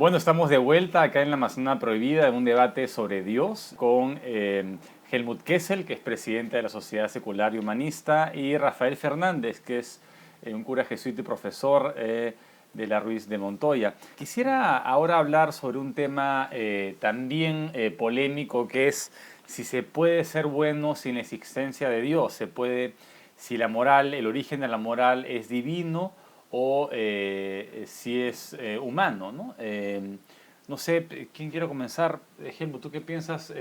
Bueno, estamos de vuelta acá en la Amazonía Prohibida en un debate sobre Dios con Helmut Kessel, que es presidente de la Sociedad Secular y Humanista, y Rafael Fernández, que es un cura jesuita y profesor de la Ruiz de Montoya. Quisiera ahora hablar sobre un tema también polémico, que es si se puede ser bueno sin la existencia de Dios. Si la moral, el origen de la moral es divino o si es humano, ¿no? No sé, ¿quién quiere comenzar? Helmut, ¿tú qué piensas?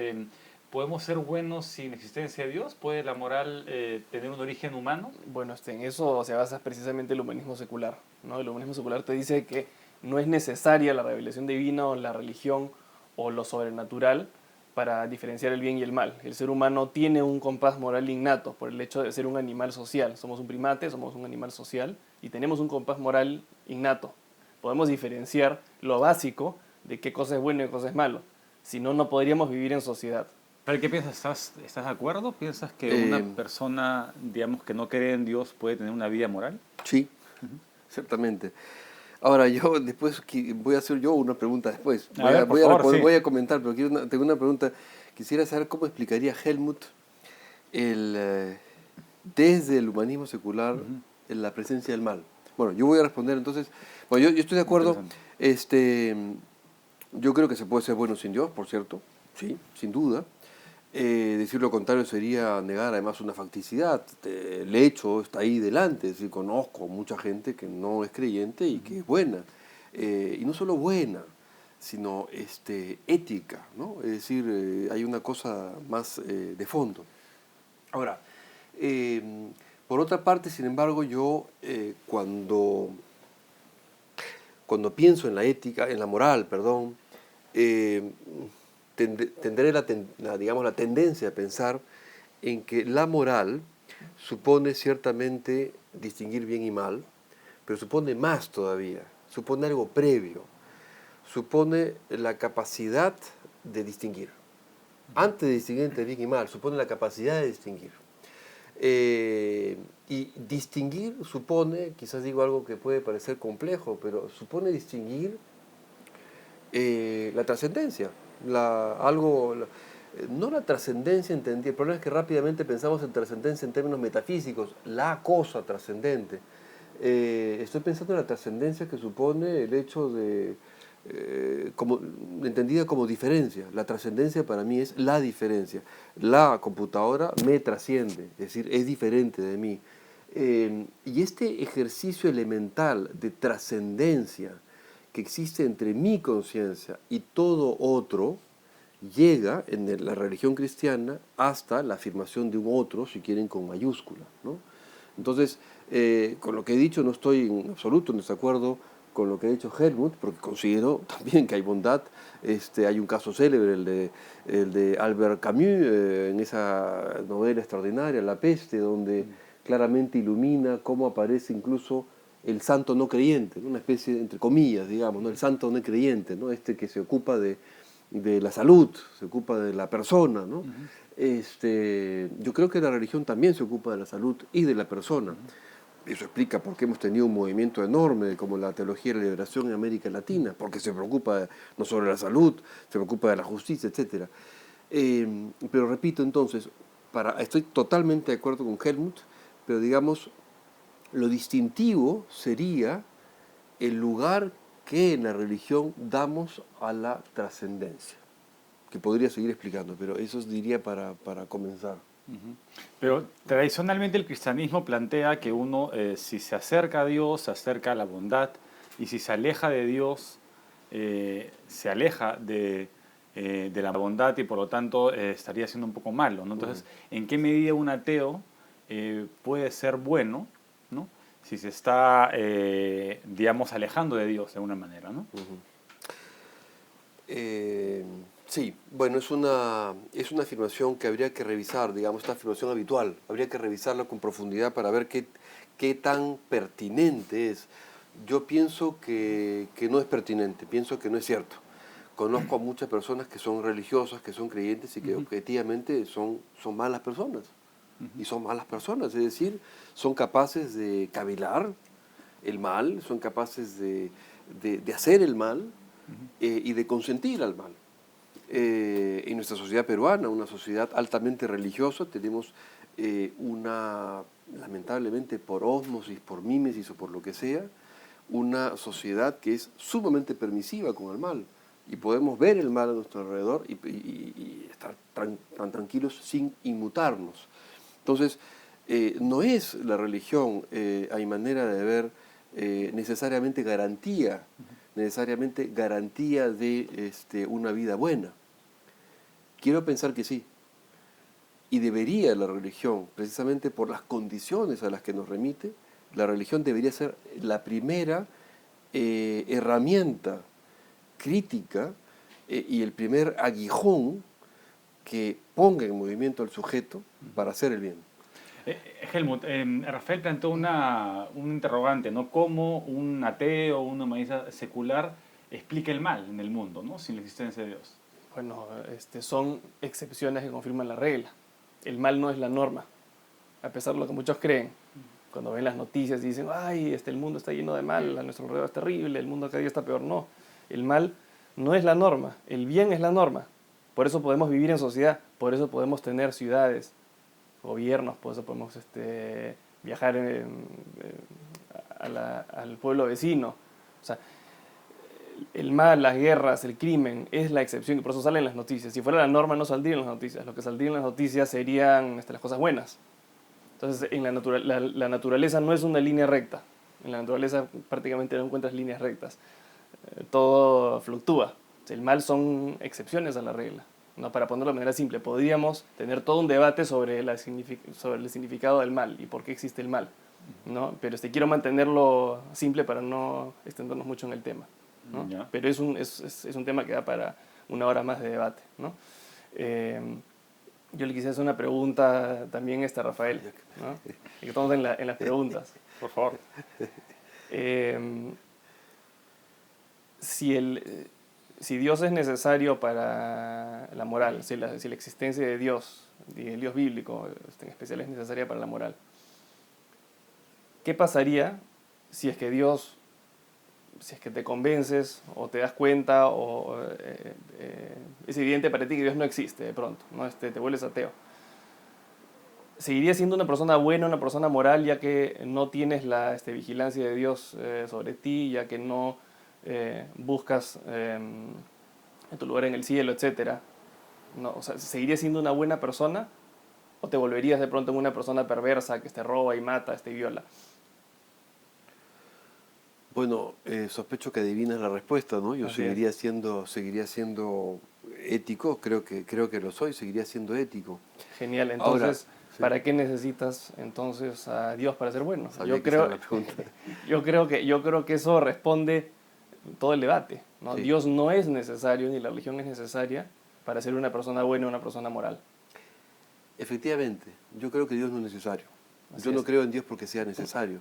¿Podemos ser buenos sin la existencia de Dios? ¿Puede la moral tener un origen humano? Bueno, en eso se basa precisamente el humanismo secular, ¿no? El humanismo secular te dice que no es necesaria la revelación divina o la religión o lo sobrenatural para diferenciar el bien y el mal. El ser humano tiene un compás moral innato por el hecho de ser un animal social. Somos un primate, somos un animal social y tenemos un compás moral innato. Podemos diferenciar lo básico de qué cosa es bueno y qué cosa es malo. Si no, no podríamos vivir en sociedad. ¿Pero qué piensas? ¿Estás de acuerdo? ¿Piensas que una Eh, persona, digamos, que no cree en Dios puede tener una vida moral? sí, ciertamente. Ahora, yo después voy a hacer yo una pregunta después. A ver, por favor, sí. Voy a comentar, pero tengo una pregunta. Quisiera saber cómo explicaría Helmut el, desde el humanismo secular en la presencia del mal. Bueno, yo voy a responder entonces. Bueno, yo estoy de acuerdo. Interesante. Yo creo que se puede ser bueno sin Dios, por cierto. Sí, sin duda. Decir lo contrario sería negar además una facticidad. El hecho está ahí delante, es decir, conozco mucha gente que no es creyente y que es buena. Y no solo buena, sino ética, ¿no? Es decir, hay una cosa más de fondo. Ahora, eh, por otra parte, sin embargo, yo cuando pienso en la ética, en la moral, perdón, eh, tendré digamos, la tendencia a pensar en que la moral supone ciertamente distinguir bien y mal, pero supone más todavía, supone algo previo, supone la capacidad de distinguir. Antes de distinguir entre bien y mal, supone la capacidad de distinguir. Y distinguir supone, quizás digo algo que puede parecer complejo, pero supone distinguir la trascendencia, no la trascendencia entendida, el problema es que rápidamente pensamos en trascendencia en términos metafísicos, la cosa trascendente. Estoy pensando en la trascendencia que supone el hecho de, entendida como diferencia. La trascendencia para mí es la diferencia. La computadora me trasciende, es decir, es diferente de mí. Y este ejercicio elemental de trascendencia que existe entre mi conciencia y todo otro, llega en la religión cristiana hasta la afirmación de un otro, si quieren, con mayúscula, ¿no? Entonces, con lo que he dicho no estoy en absoluto en desacuerdo con lo que ha dicho Helmut, porque considero también que hay bondad. Hay un caso célebre, el de Albert Camus, en esa novela extraordinaria, La peste, donde claramente ilumina cómo aparece incluso el santo no creyente, ¿no? Una especie, entre comillas, digamos, ¿no? El santo no creyente, ¿no? Que se ocupa de la salud, se ocupa de la persona, ¿no? Yo creo que la religión también se ocupa de la salud y de la persona. Eso explica por qué hemos tenido un movimiento enorme como la teología de la liberación en América Latina, porque se preocupa no solo de la salud, se preocupa de la justicia, etc. Pero repito entonces, estoy totalmente de acuerdo con Helmut, pero digamos, lo distintivo sería el lugar que en la religión damos a la trascendencia, que podría seguir explicando, pero eso diría para comenzar. Pero tradicionalmente el cristianismo plantea que uno, si se acerca a Dios, se acerca a la bondad, y si se aleja de Dios, se aleja de la bondad y por lo tanto estaría siendo un poco malo, ¿no? Entonces, ¿en qué medida un ateo puede ser bueno, ¿no? Si se está, digamos, alejando de Dios de alguna manera, ¿no? Sí, bueno, es una afirmación que habría que revisar, digamos, esta afirmación habitual. Habría que revisarla con profundidad para ver qué tan pertinente es. Yo pienso que no es pertinente, pienso que no es cierto. Conozco a muchas personas que son religiosas, que son creyentes y que objetivamente son malas personas. Y son malas personas, es decir, son capaces de cavilar el mal, son capaces de hacer el mal, y de consentir al mal. En nuestra sociedad peruana, una sociedad altamente religiosa, tenemos lamentablemente por ósmosis, por mímesis o por lo que sea, una sociedad que es sumamente permisiva con el mal. Y podemos ver el mal a nuestro alrededor y estar tan tranquilos sin inmutarnos. Entonces, no es la religión, a mi manera de ver, necesariamente garantía de una vida buena. Quiero pensar que sí. Y debería la religión, precisamente por las condiciones a las que nos remite, la religión debería ser la primera herramienta crítica y el primer aguijón que ponga en movimiento al sujeto para hacer el bien. Helmut, Rafael planteó un interrogante, ¿no? ¿Cómo un ateo o un humanista secular explica el mal en el mundo, ¿no? Sin la existencia de Dios? Bueno, son excepciones que confirman la regla. El mal no es la norma, a pesar de lo que muchos creen. Cuando ven las noticias y dicen, ay, el mundo está lleno de mal, a nuestro alrededor es terrible, el mundo cada día está peor. No, el mal no es la norma, el bien es la norma. Por eso podemos vivir en sociedad, por eso podemos tener ciudades, gobiernos, por eso podemos viajar al pueblo vecino. O sea, el mal, las guerras, el crimen es la excepción y por eso salen las noticias. Si fuera la norma no saldrían las noticias, lo que saldrían las noticias serían las cosas buenas. Entonces, en la naturaleza no es una línea recta. En la naturaleza prácticamente no encuentras líneas rectas. Todo fluctúa. El mal son excepciones a la regla. ¿No? Para ponerlo de manera simple, podríamos tener todo un debate sobre el significado del mal y por qué existe el mal, ¿no? Pero quiero mantenerlo simple para no extendernos mucho en el tema, ¿no? Ya. Pero es un tema que da para una hora más de debate, ¿no? Yo le quisiera hacer una pregunta también a Rafael, ¿no? Y que estamos en las preguntas. Por favor. Si Dios es necesario para la moral, si la existencia de Dios, y el Dios bíblico en especial, es necesaria para la moral, ¿qué pasaría si es que te convences o te das cuenta o es evidente para ti que Dios no existe de pronto, ¿no? Te vuelves ateo? ¿Seguirías siendo una persona buena, una persona moral, ya que no tienes la vigilancia de Dios sobre ti, ya que no buscas tu lugar en el cielo, etcétera? No, o sea, ¿seguirías siendo una buena persona o te volverías de pronto en una persona perversa que te roba y mata, viola? Bueno, sospecho que adivinas la respuesta, ¿no? Yo Así seguiría siendo ético, creo que lo soy, seguiría siendo ético. Genial, entonces, Ahora, sí. ¿para qué necesitas entonces a Dios para ser bueno? Sabía que esa era la pregunta. Yo creo que eso responde todo el debate, ¿no? Sí. Dios no es necesario, ni la religión es necesaria para ser una persona buena o una persona moral. Efectivamente, yo creo que Dios no es necesario. Así Yo no es. creo en Dios porque sea necesario.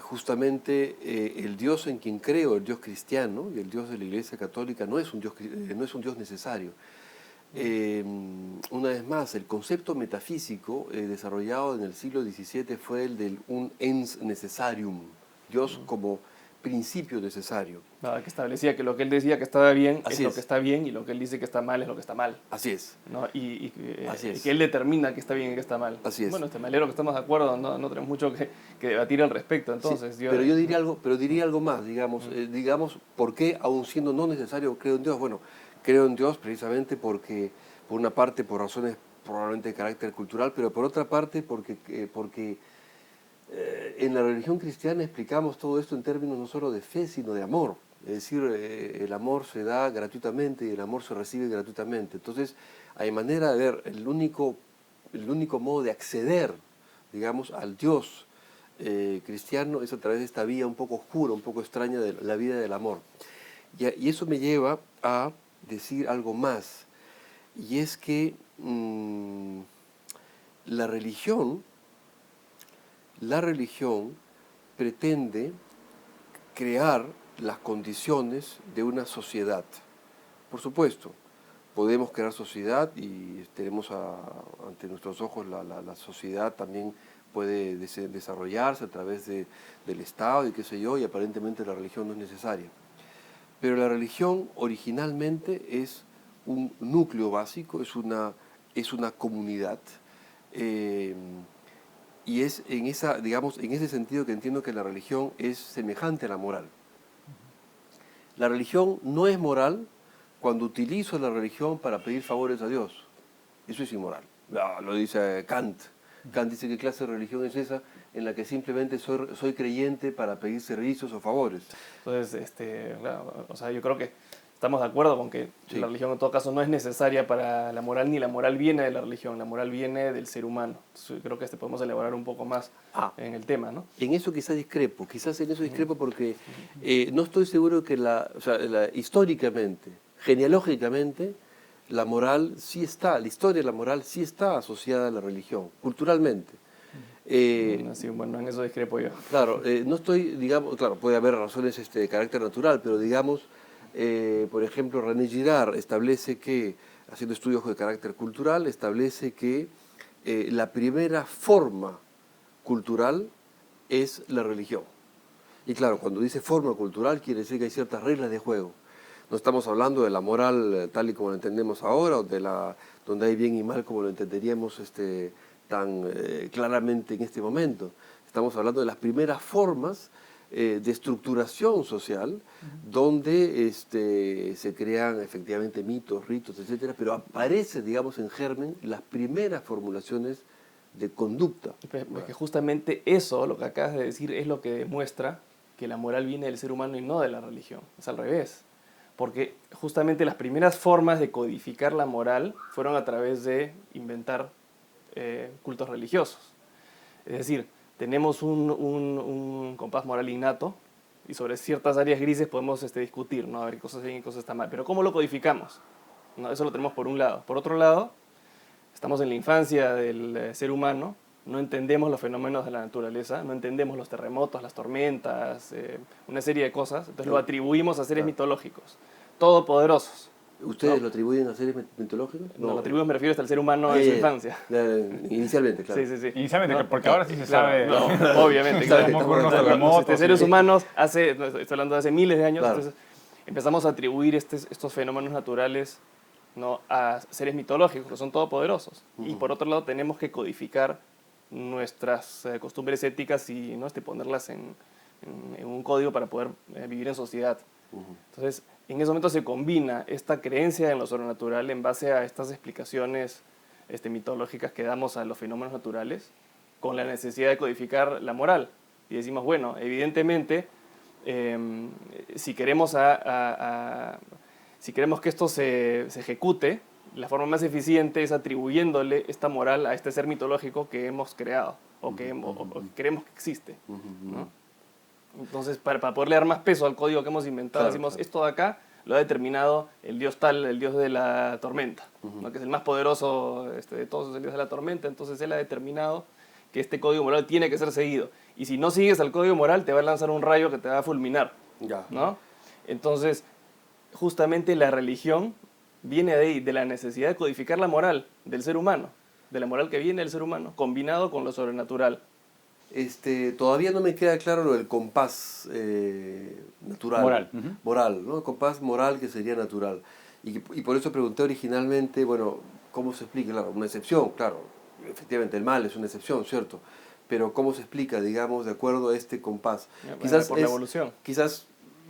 Justamente el Dios en quien creo, el Dios cristiano y el Dios de la Iglesia Católica no es un Dios necesario. Una vez más, el concepto metafísico desarrollado en el siglo XVII fue el del un ens necessarium, Dios como principio necesario. Nada, que establecía que lo que él decía que estaba bien Así es lo es. que está bien y lo que él dice que está mal es lo que está mal, Así es. ¿no? Así es. Que él determina que está bien y que está mal. Así es. Bueno, me alegro que estamos de acuerdo, no tenemos mucho que debatir al respecto, entonces. Sí, pero yo diría algo más, digamos, ¿por qué, aun siendo no necesario, creo en Dios? Bueno, creo en Dios precisamente porque, por una parte, por razones probablemente de carácter cultural, pero por otra parte, porque en la religión cristiana explicamos todo esto en términos no solo de fe, sino de amor. Es decir, el amor se da gratuitamente y el amor se recibe gratuitamente. Entonces, hay manera de ver, el único modo de acceder, digamos, al Dios cristiano es a través de esta vía un poco oscura, un poco extraña de la vida del amor. Y eso me lleva a decir algo más, y es que la religión pretende crear las condiciones de una sociedad. Por supuesto, podemos crear sociedad y tenemos ante nuestros ojos la sociedad también puede desarrollarse a través del Estado y qué sé yo, y aparentemente la religión no es necesaria. Pero la religión originalmente es un núcleo básico, es una comunidad. Y es en digamos, en ese sentido que entiendo que la religión es semejante a la moral. La religión no es moral cuando utilizo la religión para pedir favores a Dios. Eso es inmoral. Lo dice Kant. Kant dice que clase de religión es esa en la que simplemente soy creyente para pedir servicios o favores. Entonces, claro, o sea, yo creo que estamos de acuerdo con que Sí. la religión en todo caso no es necesaria para la moral, ni la moral viene de la religión, la moral viene del ser humano. Entonces, creo que podemos elaborar un poco más en el tema, ¿no? En eso quizás en eso discrepo porque no estoy seguro que históricamente, genealógicamente, la moral sí está, la historia de la moral sí está asociada a la religión, culturalmente. Sí, bueno, en eso discrepo yo. Claro, no estoy, digamos, claro, puede haber razones de carácter natural, pero digamos, por ejemplo, René Girard establece que, haciendo estudios de carácter cultural, establece que la primera forma cultural es la religión. Y claro, cuando dice forma cultural quiere decir que hay ciertas reglas de juego. No estamos hablando de la moral tal y como la entendemos ahora, o donde hay bien y mal como lo entenderíamos tan claramente en este momento. Estamos hablando de las primeras formas de estructuración social, donde se crean efectivamente mitos, ritos, etcétera, pero aparecen, digamos, en germen las primeras formulaciones de conducta. Porque justamente eso, lo que acabas de decir, es lo que demuestra que la moral viene del ser humano y no de la religión. Es al revés. Porque justamente las primeras formas de codificar la moral fueron a través de inventar cultos religiosos. Es decir, tenemos un compás moral innato y sobre ciertas áreas grises podemos discutir, ¿no? A ver qué cosas bien y qué cosas están mal. Pero ¿cómo lo codificamos? ¿No? Eso lo tenemos por un lado. Por otro lado, estamos en la infancia del ser humano, no entendemos los fenómenos de la naturaleza, no entendemos los terremotos, las tormentas, una serie de cosas, entonces lo atribuimos a seres mitológicos, todopoderosos. ¿Ustedes ¿no? lo atribuyen a seres mitológicos? No, lo atribuimos, me refiero hasta al ser humano en su infancia. Inicialmente, claro. Sí, sí, sí. Inicialmente, No, porque ahora sí se claro, sabe. no, obviamente, claro. Estamos con unos terremotos. Los seres humanos, estoy hablando de hace miles de años, Claro. entonces empezamos a atribuir estos fenómenos naturales, ¿no?, a seres mitológicos, que son todopoderosos. Y por otro lado tenemos que codificar nuestras costumbres éticas y, ¿no?, ponerlas en un código para poder vivir en sociedad. Entonces, en ese momento se combina esta creencia en lo sobrenatural en base a estas explicaciones mitológicas que damos a los fenómenos naturales con la necesidad de codificar la moral. Y decimos, bueno, evidentemente, si queremos que esto se ejecute, la forma más eficiente es atribuyéndole esta moral a este ser mitológico que hemos creado o que creemos que existe, ¿no? Entonces, para poderle dar más peso al código que hemos inventado, Claro, decimos, claro. esto de acá lo ha determinado el dios tal, el dios de la tormenta, ¿no?, que es el más poderoso de todos, es el dios de la tormenta. Entonces él ha determinado que este código moral tiene que ser seguido. Y si no sigues al código moral, te va a lanzar un rayo que te va a fulminar, Ya. ¿no? Entonces, justamente la religión viene de ahí, de la necesidad de codificar la moral del ser humano, de la moral que viene del ser humano, combinado con lo sobrenatural. Todavía no me queda claro lo del compás natural. Moral. Moral, ¿no? El compás moral que sería natural. Y por eso pregunté originalmente, bueno, ¿cómo se explica? Claro, una excepción, claro. Efectivamente, el mal es una excepción, ¿cierto? Pero ¿cómo se explica, digamos, de acuerdo a este compás? Por la evolución. Quizás,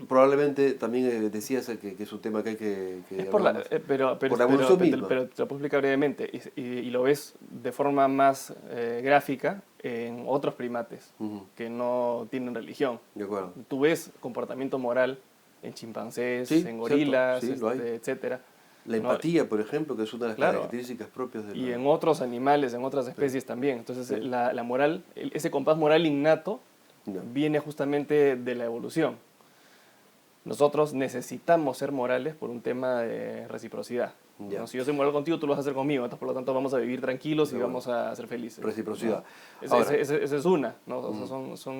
probablemente, también decías que es un tema que hay que Es por la, hablar más. pero Por la evolución misma. pero te lo puedo explicar brevemente y lo ves de forma más gráfica en otros primates que no tienen religión. De acuerdo. Tú ves comportamiento moral en chimpancés, Sí, en gorilas, cierto, sí, lo hay. etcétera. La ¿no? empatía, por ejemplo, que es una de las Claro. características propias de Y la... en otros animales, en otras especies también. Entonces, Sí. la moral, ese compás moral innato Ya. viene justamente de la evolución. Nosotros necesitamos ser morales por un tema de reciprocidad. Ya. ¿no? Si yo soy moral contigo, tú lo vas a hacer conmigo. Entonces, por lo tanto, vamos a vivir tranquilos y Bueno. vamos a ser felices. Reciprocidad. ¿no? Ahora. Esa es una. ¿no? O sea,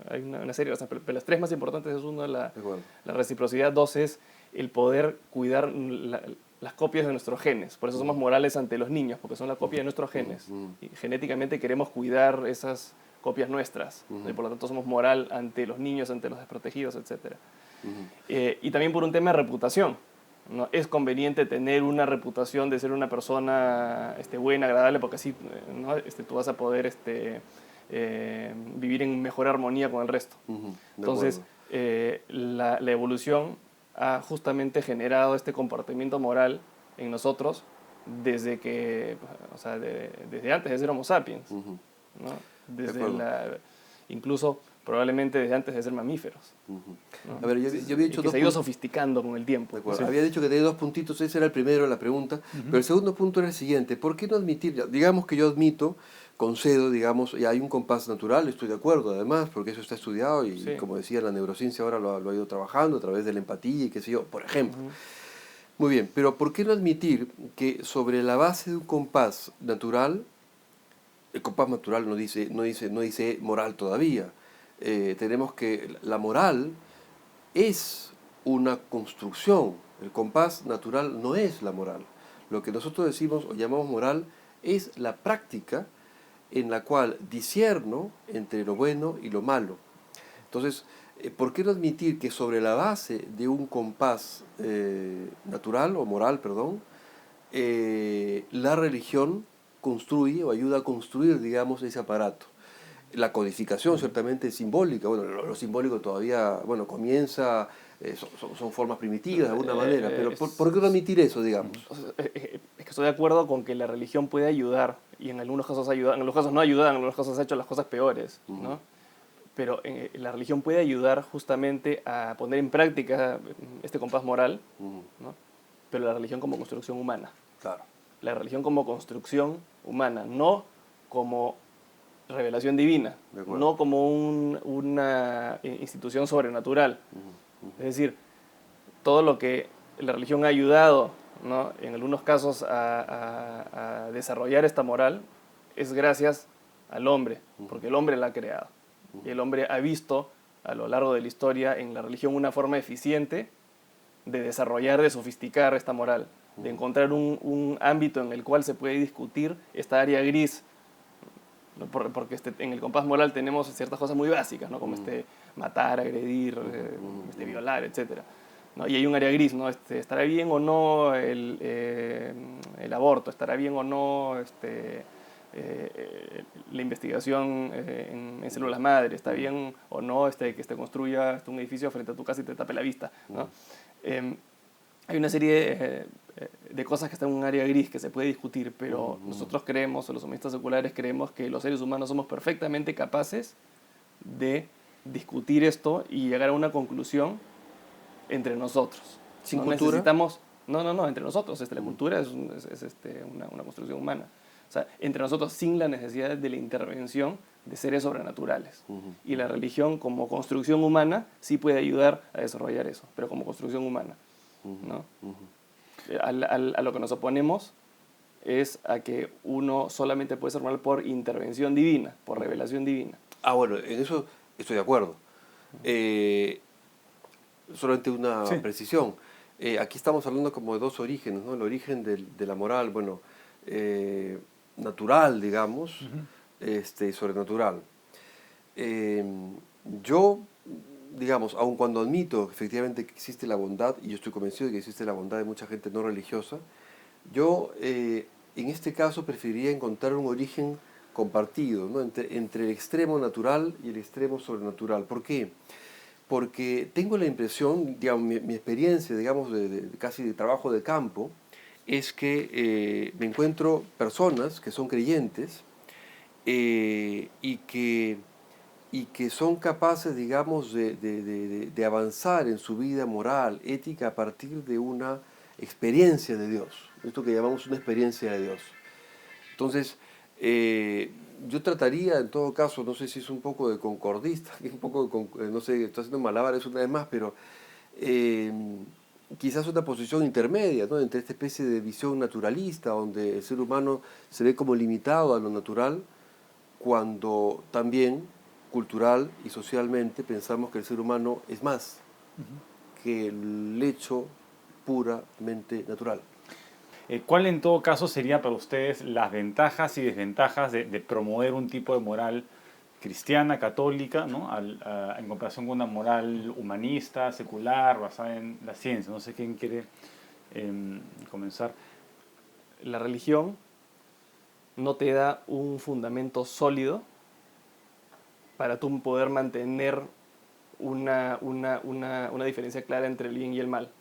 hay una serie, o sea, pero las tres más importantes es uno, la De acuerdo. reciprocidad. Dos es el poder cuidar las copias de nuestros genes. Por eso somos morales ante los niños, porque son la copia de nuestros genes. Y genéticamente queremos cuidar esas copias nuestras, y por lo tanto somos moral ante los niños, ante los desprotegidos, etc. Y también por un tema de reputación, ¿no? Es conveniente tener una reputación de ser una persona buena, agradable, porque así, ¿no? Tú vas a poder vivir en mejor armonía con el resto. Entonces, la evolución ha justamente generado este comportamiento moral en nosotros desde que, desde antes de ser Homo sapiens, ¿no? Incluso probablemente desde antes de ser mamíferos. ¿No? A ver, yo había dicho que se ha ido sofisticando con el tiempo. Sí. Había dicho que tenía 2 puntitos, ese era el primero, la pregunta, pero el segundo punto era el siguiente: ¿por qué no admitir? Digamos que yo admito, concedo, digamos, y hay un compás natural, estoy de acuerdo además, porque eso está estudiado y, sí, como decía, la neurociencia ahora lo ha ido trabajando a través de la empatía y qué sé yo, por ejemplo. Muy bien, pero ¿por qué no admitir que sobre la base de un compás natural, el compás natural no dice moral todavía, tenemos que la moral es una construcción, el compás natural no es la moral. Lo que nosotros decimos o llamamos moral es la práctica en la cual discierno entre lo bueno y lo malo. Entonces, ¿por qué no admitir que sobre la base de un compás natural o moral, perdón, la religión construye o ayuda a construir, digamos, ese aparato? La codificación ciertamente es simbólica. Bueno, lo simbólico todavía, bueno, comienza, son formas primitivas de alguna manera, pero ¿por qué no admitir eso, digamos? Es que estoy de acuerdo con que la religión puede ayudar, y en algunos casos ayuda, en algunos casos no ayuda, en algunos casos ha hecho las cosas peores, ¿no? Pero la religión puede ayudar justamente a poner en práctica este compás moral, ¿no? Pero la religión como construcción humana. Claro. La religión como construcción humana, no como revelación divina, no como una institución sobrenatural. Es decir, todo lo que la religión ha ayudado, ¿no? En algunos casos a desarrollar esta moral es gracias al hombre, porque el hombre la ha creado. Y el hombre ha visto a lo largo de la historia en la religión una forma eficiente de desarrollar, de sofisticar esta moral, de encontrar un ámbito en el cual se puede discutir esta área gris, porque en el compás moral tenemos ciertas cosas muy básicas, ¿no? Como matar, agredir, violar, etc. ¿No? Y hay un área gris, ¿no? ¿Estará bien o no el aborto? ¿Estará bien o no la investigación en células madre? ¿Está bien o no que se construya un edificio frente a tu casa y te tape la vista, ¿no? Hay una serie de cosas que están en un área gris que se puede discutir, pero nosotros creemos, o los humanistas seculares creemos, que los seres humanos somos perfectamente capaces de discutir esto y llegar a una conclusión entre nosotros. ¿Sin no cultura? Necesitamos... No, entre nosotros. La cultura es una construcción humana. O sea, entre nosotros, sin la necesidad de la intervención de seres sobrenaturales. Y la religión, como construcción humana, sí puede ayudar a desarrollar eso, pero como construcción humana, ¿no? A lo que nos oponemos es a que uno solamente puede ser moral por intervención divina, por revelación divina. Bueno, en eso estoy de acuerdo. Solamente una precisión. Aquí estamos hablando como de 2 orígenes, ¿no? El origen de la moral, bueno, natural, digamos, sobrenatural. Yo, digamos, aun cuando admito efectivamente que existe la bondad, y yo estoy convencido de que existe la bondad de mucha gente no religiosa, yo en este caso preferiría encontrar un origen compartido, ¿no? entre el extremo natural y el extremo sobrenatural. ¿Por qué? Porque tengo la impresión, digamos, mi experiencia, digamos, casi de trabajo de campo, es que me encuentro personas que son creyentes y que son capaces, digamos, de avanzar en su vida moral, ética, a partir de una experiencia de Dios, esto que llamamos una experiencia de Dios. Entonces, yo trataría, en todo caso, no sé si es un poco de concordista, un poco no sé, estoy haciendo malabares una vez más, pero quizás una posición intermedia, ¿no? Entre esta especie de visión naturalista, donde el ser humano se ve como limitado a lo natural, cuando también cultural y socialmente pensamos que el ser humano es más que el hecho puramente natural. ¿Cuál en todo caso sería para ustedes las ventajas y desventajas de promover un tipo de moral cristiana, católica, ¿no? En comparación con una moral humanista, secular, basada en la ciencia. No sé quién quiere comenzar. La religión no te da un fundamento sólido para tú poder mantener una diferencia clara entre el bien y el mal,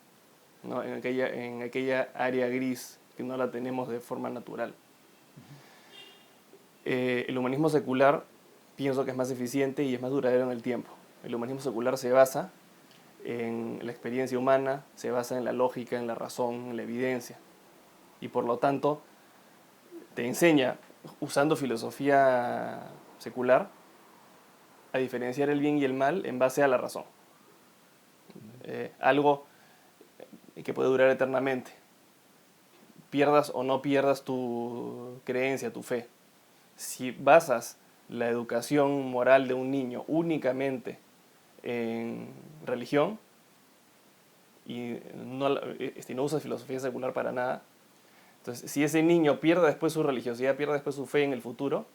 ¿no? En aquella área gris que no la tenemos de forma natural. El humanismo secular pienso que es más eficiente y es más duradero en el tiempo. El humanismo secular se basa en la experiencia humana, se basa en la lógica, en la razón, en la evidencia. Y por lo tanto, te enseña, usando filosofía secular, a diferenciar el bien y el mal en base a la razón. Algo que puede durar eternamente. Pierdas o no pierdas tu creencia, tu fe. Si basas la educación moral de un niño únicamente en religión y no usas filosofía secular para nada, entonces si ese niño pierde después su religiosidad, pierde después su fe en el futuro,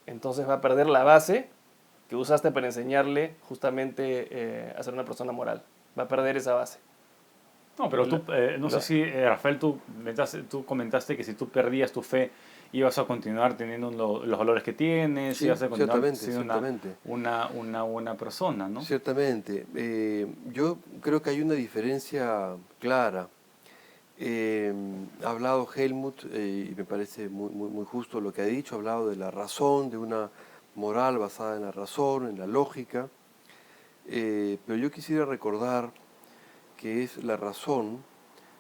entonces va a perder la base que usaste para enseñarle justamente a ser una persona moral. Va a perder esa base. No, pero tú, no sé si, Rafael, tú comentaste que si tú perdías tu fe, ibas a continuar teniendo los valores que tienes, Sí, ibas a continuar siendo ciertamente. una buena persona, ¿no? Ciertamente. Yo creo que hay una diferencia clara. Ha hablado Helmut, y me parece muy justo lo que ha dicho, ha hablado de la razón, de una moral basada en la razón, en la lógica, pero yo quisiera recordar que es la razón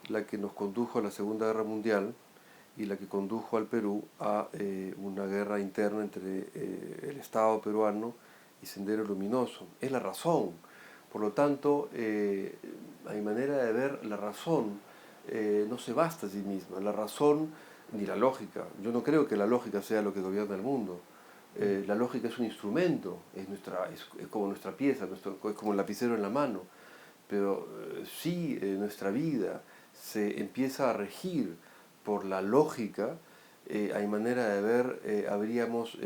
la que nos condujo a la Segunda Guerra Mundial y la que condujo al Perú a una guerra interna entre el Estado peruano y Sendero Luminoso. Es la razón. Por lo tanto, a mi manera de ver, la razón no se basta a sí misma. La razón ni la lógica. Yo no creo que la lógica sea lo que gobierna el mundo. La lógica es un instrumento, es como nuestra pieza, es como el lapicero en la mano. Pero si nuestra vida se empieza a regir por la lógica, a mi manera de ver, habríamos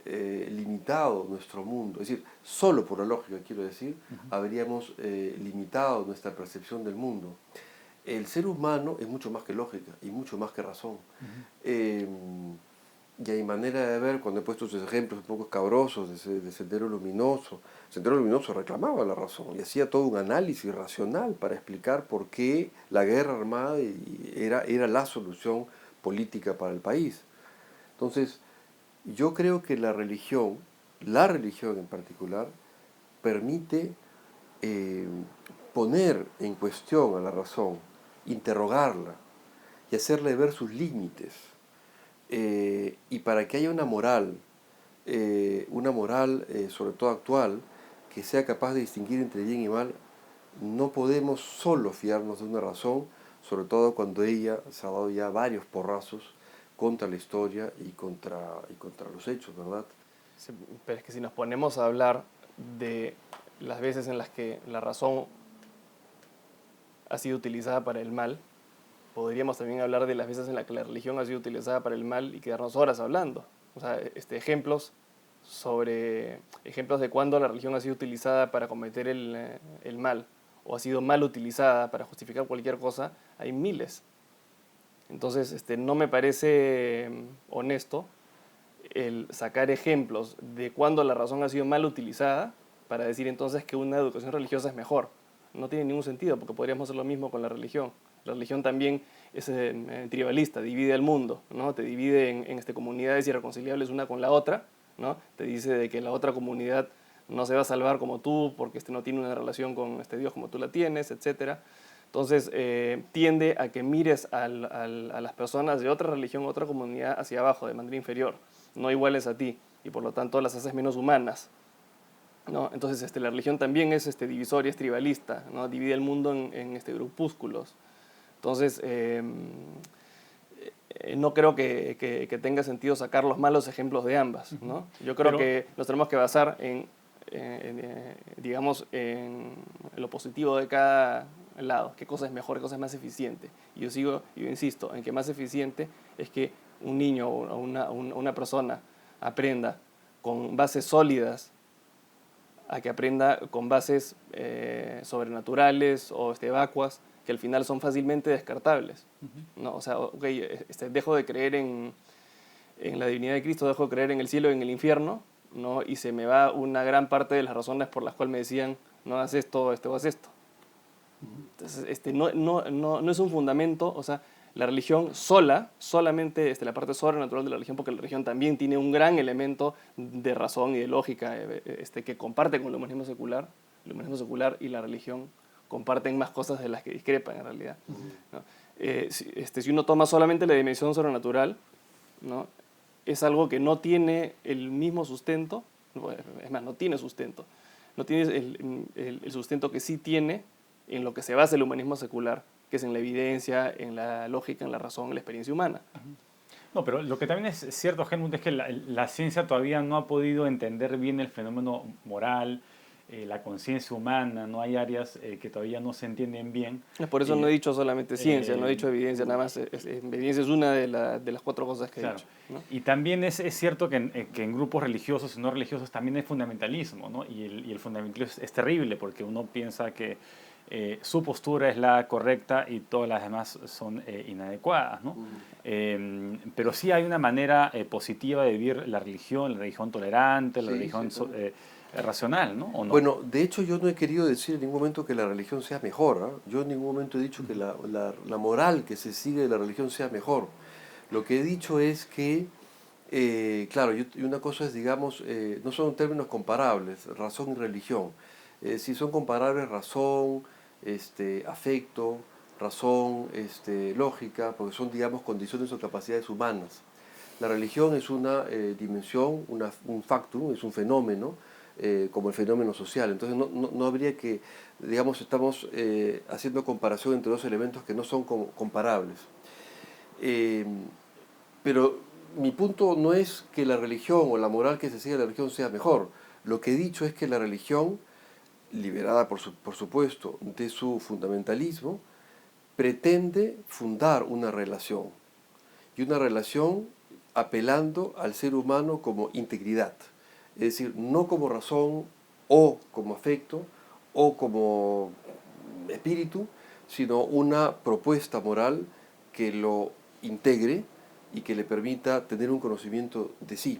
limitado nuestro mundo. Es decir, solo por la lógica, quiero decir, habríamos limitado nuestra percepción del mundo. El ser humano es mucho más que lógica y mucho más que razón. Y a mi manera de ver, cuando he puesto esos ejemplos un poco escabrosos de Sendero Luminoso, Sendero Luminoso reclamaba la razón y hacía todo un análisis racional para explicar por qué la guerra armada era la solución política para el país. Entonces, yo creo que la religión en particular, permite poner en cuestión a la razón, interrogarla y hacerle ver sus límites. Y para que haya una moral sobre todo actual, que sea capaz de distinguir entre bien y mal, no podemos solo fiarnos de una razón, sobre todo cuando ella se ha dado ya varios porrazos contra la historia y contra los hechos, ¿verdad? Sí, pero es que si nos ponemos a hablar de las veces en las que la razón ha sido utilizada para el mal, podríamos también hablar de las veces en las que la religión ha sido utilizada para el mal y quedarnos horas hablando. O sea, ejemplos de cuando la religión ha sido utilizada para cometer el mal o ha sido mal utilizada para justificar cualquier cosa, hay miles. Entonces, no me parece honesto el sacar ejemplos de cuando la razón ha sido mal utilizada para decir entonces que una educación religiosa es mejor. No tiene ningún sentido, porque podríamos hacer lo mismo con la religión. La religión también es tribalista, divide al mundo, ¿no? Te divide en comunidades irreconciliables una con la otra, ¿no? Te dice de que la otra comunidad no se va a salvar como tú porque no tiene una relación con Dios como tú la tienes, etc. Entonces, tiende a que mires a las personas de otra religión, otra comunidad hacia abajo, de manera inferior, no iguales a ti, y por lo tanto las haces menos humanas, ¿no? Entonces, la religión también es divisoria, es tribalista, ¿no? Divide el mundo en grupúsculos. Entonces, no creo que tenga sentido sacar los malos ejemplos de ambas, ¿no? Yo creo que nos tenemos que basar digamos, en lo positivo de cada lado, qué cosa es mejor, qué cosa es más eficiente. Y yo insisto, en que más eficiente es que un niño o una persona aprenda con bases sólidas a que aprenda con bases sobrenaturales o vacuas, que al final son fácilmente descartables. ¿No? O sea, okay, dejo de creer en la divinidad de Cristo, dejo de creer en el cielo y en el infierno, ¿no? Y se me va una gran parte de las razones por las cuales me decían, no haz esto, o haz esto. Entonces, no es un fundamento, o sea, la religión solamente la parte sobrenatural de la religión, porque la religión también tiene un gran elemento de razón y de lógica que comparte con el humanismo secular. El humanismo secular y la religión comparten más cosas de las que discrepan en realidad. ¿No? Si uno toma solamente la dimensión sobrenatural, ¿no? Es algo que no tiene el mismo sustento, es más, no tiene sustento. No tiene el sustento que sí tiene en lo que se basa el humanismo secular, que es en la evidencia, en la lógica, en la razón, en la experiencia humana. No, pero lo que también es cierto, Helmut, es que la ciencia todavía no ha podido entender bien el fenómeno moral, la conciencia humana, no hay áreas que todavía no se entienden bien. Por eso no he dicho solamente ciencia, no he dicho evidencia, nada más. Evidencia es una de las 4 cosas que he dicho, ¿no? Y también es cierto que en grupos religiosos y no religiosos también hay fundamentalismo, ¿no? Y el fundamentalismo es terrible porque uno piensa que su postura es la correcta y todas las demás son inadecuadas, ¿no? Pero sí hay una manera positiva de vivir la religión tolerante, la religión racional, ¿no? ¿O no? Bueno, de hecho yo no he querido decir en ningún momento que la religión sea mejor, ¿eh? Yo en ningún momento he dicho que la moral que se sigue de la religión sea mejor. Lo que he dicho es que, claro, y una cosa es, digamos, no son términos comparables, razón y religión. Si son comparables razón, afecto, razón, lógica, porque son, digamos, condiciones o capacidades humanas. La religión es una dimensión, un factum, es un fenómeno, como el fenómeno social. Entonces no habría que, digamos, estamos haciendo comparación entre dos elementos que no son comparables. Pero mi punto no es que la religión o la moral que se sigue de la religión sea mejor. Lo que he dicho es que la religión, liberada por supuesto de su fundamentalismo, pretende fundar una relación. Y una relación apelando al ser humano como integridad. Es decir, no como razón o como afecto o como espíritu, sino una propuesta moral que lo integre y que le permita tener un conocimiento de sí.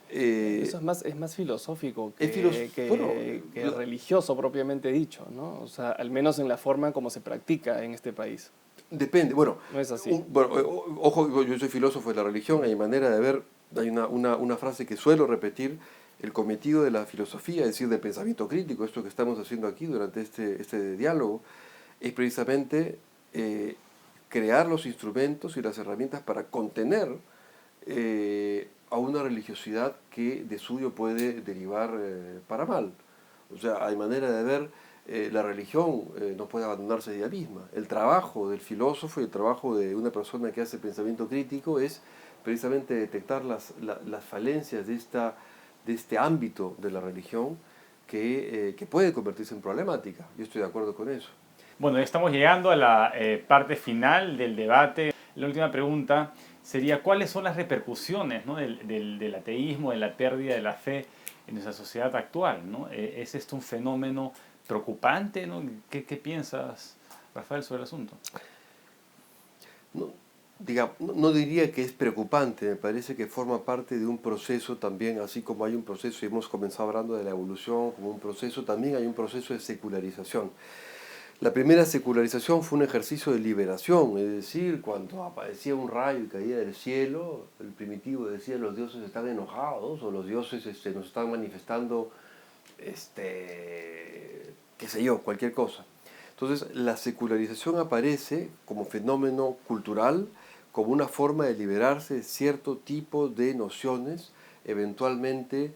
Eso es más filosófico que religioso propiamente dicho, ¿no? O sea, al menos en la forma como se practica en este país. Depende, bueno, no es así. Ojo, yo soy filósofo de la religión, hay manera de ver, hay una frase que suelo repetir: el cometido de la filosofía, es decir, del pensamiento crítico, esto que estamos haciendo aquí durante este diálogo, es precisamente crear los instrumentos y las herramientas para contener a una religiosidad que de suyo puede derivar para mal. O sea, hay manera de ver, la religión no puede abandonarse de ella misma. El trabajo del filósofo y el trabajo de una persona que hace pensamiento crítico es precisamente detectar las falencias de este ámbito de la religión que puede convertirse en problemática. Yo estoy de acuerdo con eso. Bueno, estamos llegando a la parte final del debate. La última pregunta sería: ¿cuáles son las repercusiones, ¿no? del ateísmo, de la pérdida de la fe en nuestra sociedad actual, ¿no? ¿Es esto un fenómeno preocupante, ¿no? ¿Qué piensas, Rafael, sobre el asunto? No diría que es preocupante, me parece que forma parte de un proceso también, así como hay un proceso, y hemos comenzado hablando de la evolución como un proceso, también hay un proceso de secularización. La primera secularización fue un ejercicio de liberación, es decir, cuando aparecía un rayo y caía del cielo, el primitivo decía: los dioses están enojados, o los dioses nos están manifestando, qué sé yo, cualquier cosa. Entonces, la secularización aparece como fenómeno cultural, como una forma de liberarse de cierto tipo de nociones, eventualmente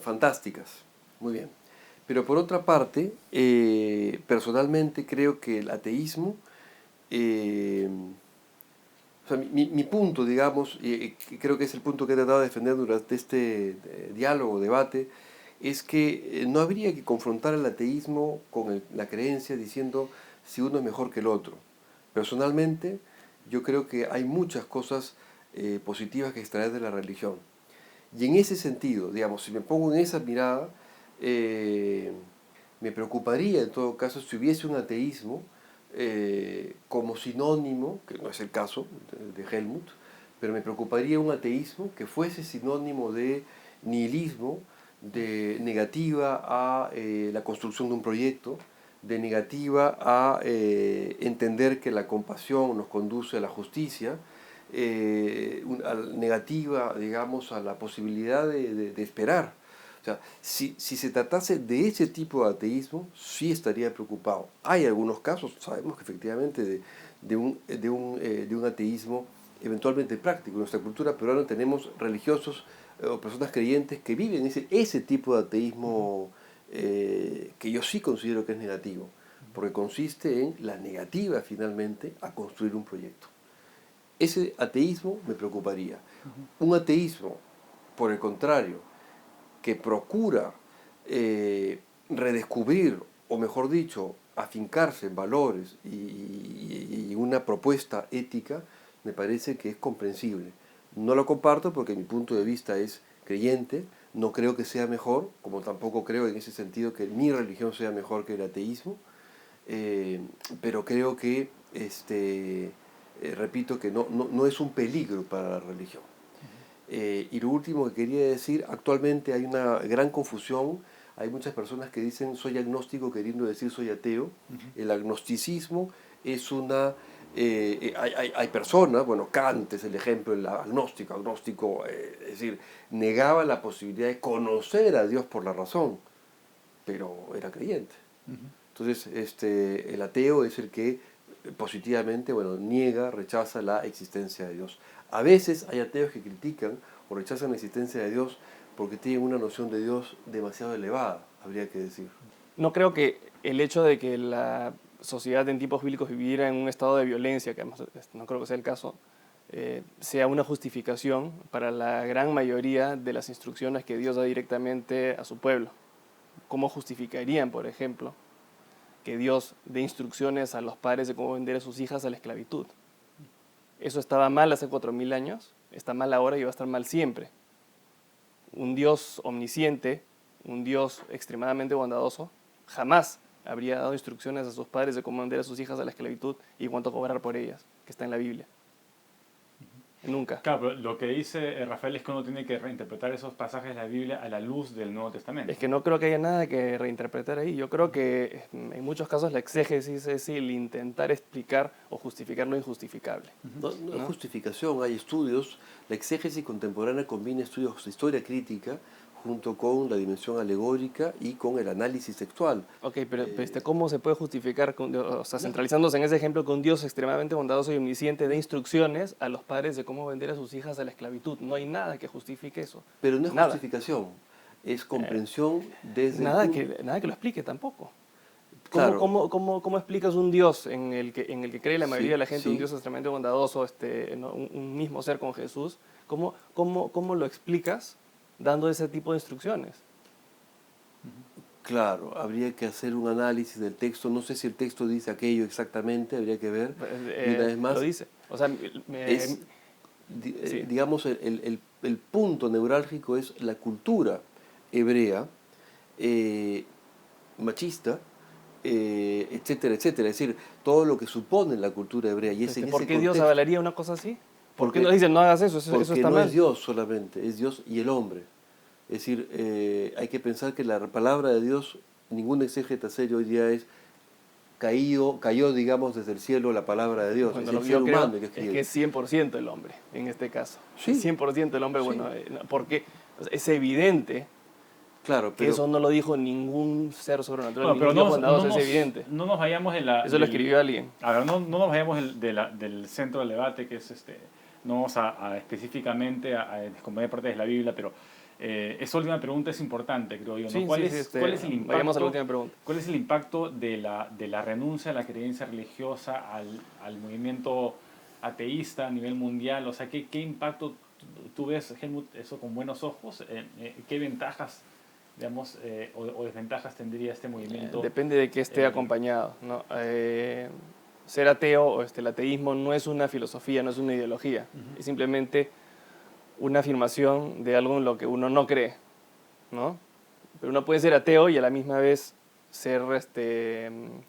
fantásticas. Muy bien. Pero por otra parte, personalmente creo que el ateísmo, o sea, mi punto, digamos, y creo que es el punto que he tratado de defender durante este diálogo, debate, es que no habría que confrontar el ateísmo con la creencia diciendo si uno es mejor que el otro. Personalmente, yo creo que hay muchas cosas positivas que extraer de la religión. Y en ese sentido, digamos, si me pongo en esa mirada, me preocuparía en todo caso si hubiese un ateísmo como sinónimo, que no es el caso de Helmut, pero me preocuparía un ateísmo que fuese sinónimo de nihilismo, de negativa a la construcción de un proyecto, de negativa a entender que la compasión nos conduce a la justicia, negativa, digamos, a la posibilidad de esperar. O sea, si se tratase de ese tipo de ateísmo, sí estaría preocupado. Hay algunos casos, sabemos que efectivamente, de un ateísmo eventualmente práctico. En nuestra cultura peruana tenemos religiosos o personas creyentes que viven ese tipo de ateísmo que yo sí considero que es negativo, porque consiste en la negativa finalmente a construir un proyecto. Ese ateísmo me preocuparía. Un ateísmo, por el contrario, que procura redescubrir, o mejor dicho, afincarse en valores y una propuesta ética, me parece que es comprensible. No lo comparto porque mi punto de vista es creyente, no creo que sea mejor, como tampoco creo en ese sentido que mi religión sea mejor que el ateísmo, pero creo que, repito, que no es un peligro para la religión. Y lo último que quería decir, actualmente hay una gran confusión, hay muchas personas que dicen soy agnóstico queriendo decir soy ateo. El agnosticismo es una... hay personas, bueno, Kant es el ejemplo, el agnóstico, es decir, negaba la posibilidad de conocer a Dios por la razón, pero era creyente. Entonces, el ateo es el que positivamente, bueno, niega, rechaza la existencia de Dios. A veces hay ateos que critican o rechazan la existencia de Dios porque tienen una noción de Dios demasiado elevada, habría que decir. No creo que el hecho de que la sociedad en tiempos bíblicos viviera en un estado de violencia, que además no creo que sea el caso, sea una justificación para la gran mayoría de las instrucciones que Dios da directamente a su pueblo. ¿Cómo justificarían, por ejemplo, que Dios dé instrucciones a los padres de cómo vender a sus hijas a la esclavitud? Eso estaba mal hace 4000 años, está mal ahora y va a estar mal siempre. Un Dios omnisciente, un Dios extremadamente bondadoso, jamás habría dado instrucciones a sus padres de cómo vender a sus hijas a la esclavitud y cuánto cobrar por ellas, que está en la Biblia. Nunca. Claro, pero lo que dice Rafael es que uno tiene que reinterpretar esos pasajes de la Biblia a la luz del Nuevo Testamento. Es que no creo que haya nada que reinterpretar ahí. Yo creo que en muchos casos la exégesis es el intentar explicar o justificar lo injustificable. No hay justificación, hay estudios. La exégesis contemporánea combina estudios de historia crítica junto con la dimensión alegórica y con el análisis textual. Ok, pero ¿cómo se puede justificar, o sea, centralizándose en ese ejemplo, que un Dios extremadamente bondadoso y omnisciente dé instrucciones a los padres de cómo vender a sus hijas a la esclavitud? No hay nada que justifique eso. Pero no es Nada. justificación, es comprensión desde Nada el que lo explique tampoco. Claro. ¿Cómo explicas un Dios en el que cree la mayoría de la gente, sí. un Dios extremadamente bondadoso, un mismo ser con Jesús? ¿Cómo lo explicas dando ese tipo de instrucciones? Claro, habría que hacer un análisis del texto. No sé si el texto dice aquello exactamente, habría que ver. Y una vez más, lo dice. O sea, es, sí. digamos, el punto neurálgico es la cultura hebrea, machista, etcétera, etcétera. Es decir, todo lo que supone la cultura hebrea. Y es en ¿Por ese qué Dios contexto, avalaría una cosa así? ¿Por qué porque, no dicen no hagas eso? Eso porque está no mal. es Dios solamente, es Dios y el hombre. Es decir, hay que pensar que la palabra de Dios, ningún exégeta serio hoy día es cayó, digamos, desde el cielo la palabra de Dios. Bueno, Es lo el que ser yo creo humano que es escribe. que es 100% el hombre, en este caso. Sí. 100% el hombre, Sí. bueno, porque es evidente Claro, que pero eso no lo dijo ningún ser sobrenatural, Bueno, pero ningún Dios bondadoso, es evidente. no nos vayamos de la... Eso lo escribió alguien. A ver, no nos vayamos del centro del debate, que es no vamos a específicamente a descomponer partes de la Biblia, pero esa última pregunta es importante, creo yo, ¿no? Sí, ¿Cuál sí, es el impacto? vayamos a la última pregunta. ¿Cuál es el impacto de la renuncia a la creencia religiosa al movimiento ateísta a nivel mundial? O sea, ¿qué impacto tú ves, Helmut, eso con buenos ojos? ¿Qué ventajas, digamos, o desventajas tendría este movimiento? Depende de qué esté acompañado, ¿no? ser ateo o el ateísmo no es una filosofía, no es una ideología. Es simplemente una afirmación de algo en lo que uno no cree, ¿no? Pero uno puede ser ateo y a la misma vez ser un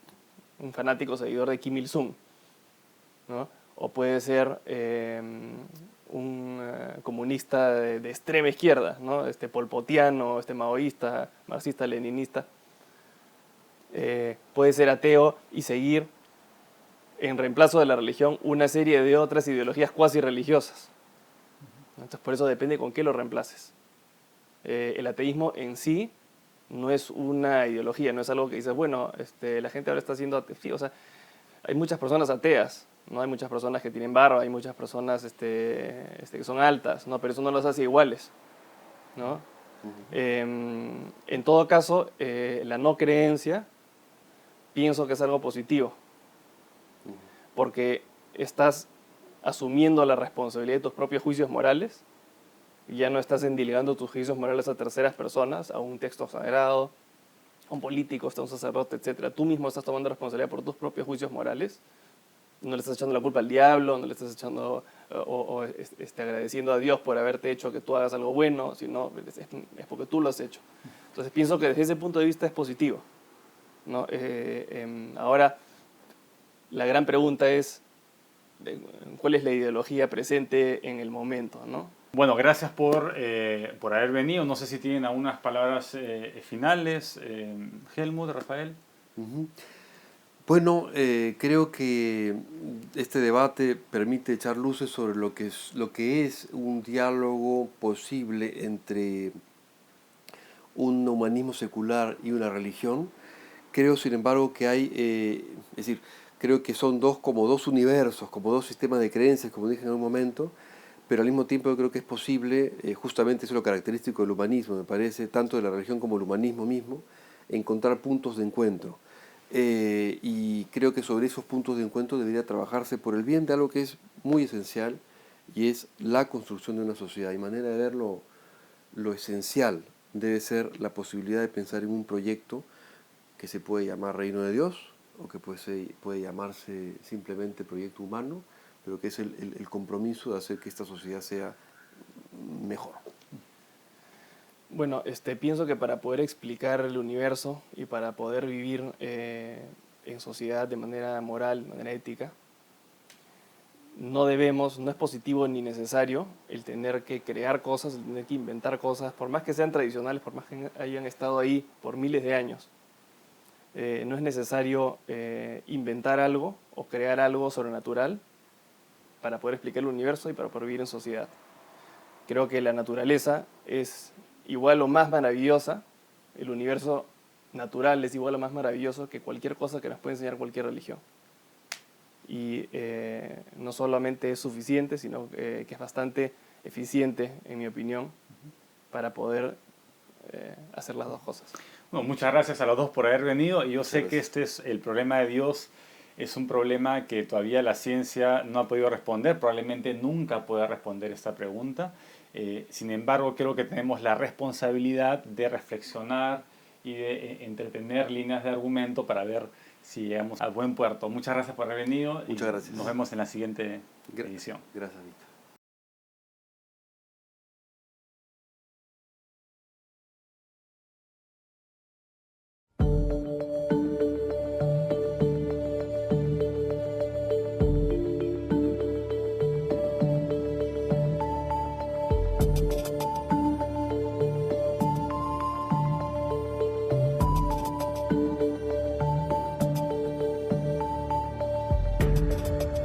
fanático seguidor de Kim Il-sung, ¿no? O puede ser un comunista de extrema izquierda, ¿no? Polpotiano, maoísta, marxista-leninista. Puede ser ateo y seguir en reemplazo de la religión una serie de otras ideologías cuasi religiosas. Entonces por eso depende con qué lo reemplaces. El ateísmo en sí no es una ideología, no es algo que dices, bueno, la gente ahora está siendo atea. O sea, hay muchas personas ateas, ¿no? Hay muchas personas que tienen barba, hay muchas personas que son altas, ¿no? Pero eso no los hace iguales, ¿no? En todo caso, la no creencia pienso que es algo positivo, porque estás asumiendo la responsabilidad de tus propios juicios morales, y ya no estás endelegando tus juicios morales a terceras personas, a un texto sagrado, a un político, a un sacerdote, etc. Tú mismo estás tomando responsabilidad por tus propios juicios morales. No le estás echando la culpa al diablo, no le estás echando agradeciendo a Dios por haberte hecho que tú hagas algo bueno, sino es porque tú lo has hecho. Entonces pienso que desde ese punto de vista es positivo, ¿no? Ahora, la gran pregunta es, ¿cuál es la ideología presente en el momento, ¿no? Bueno, gracias por haber venido. No sé si tienen algunas palabras finales. Helmut, Rafael. Bueno, creo que este debate permite echar luces sobre lo que es un diálogo posible entre un humanismo secular y una religión. Creo, sin embargo, que hay, es decir, creo que son como dos universos, como dos sistemas de creencias, como dije en un momento, pero al mismo tiempo yo creo que es posible, justamente eso es lo característico del humanismo, me parece, tanto de la religión como del humanismo mismo, encontrar puntos de encuentro. Y creo que sobre esos puntos de encuentro debería trabajarse por el bien de algo que es muy esencial, y es la construcción de una sociedad. Y manera de verlo, lo esencial debe ser la posibilidad de pensar en un proyecto que se puede llamar Reino de Dios, o que puede llamarse simplemente proyecto humano, pero que es el compromiso de hacer que esta sociedad sea mejor. Bueno, pienso que para poder explicar el universo y para poder vivir en sociedad de manera moral, de manera ética, no es positivo ni necesario el tener que crear cosas, el tener que inventar cosas, por más que sean tradicionales, por más que hayan estado ahí por miles de años. No es necesario inventar algo o crear algo sobrenatural para poder explicar el universo y para poder vivir en sociedad. Creo que la naturaleza es igual o más maravillosa, el universo natural es igual o más maravilloso que cualquier cosa que nos puede enseñar cualquier religión. Y no solamente es suficiente, sino que es bastante eficiente, en mi opinión, para poder hacer las dos cosas. Bueno, muchas gracias a los dos por haber venido. Y yo sé que Gracias. este es el problema de Dios. Es un problema que todavía la ciencia no ha podido responder, probablemente nunca pueda responder esta pregunta. Sin embargo, creo que tenemos la responsabilidad de reflexionar y de entretener líneas de argumento para ver si llegamos a buen puerto. Muchas gracias por haber venido. Muchas gracias. Nos vemos en la siguiente edición. Gracias, Víctor.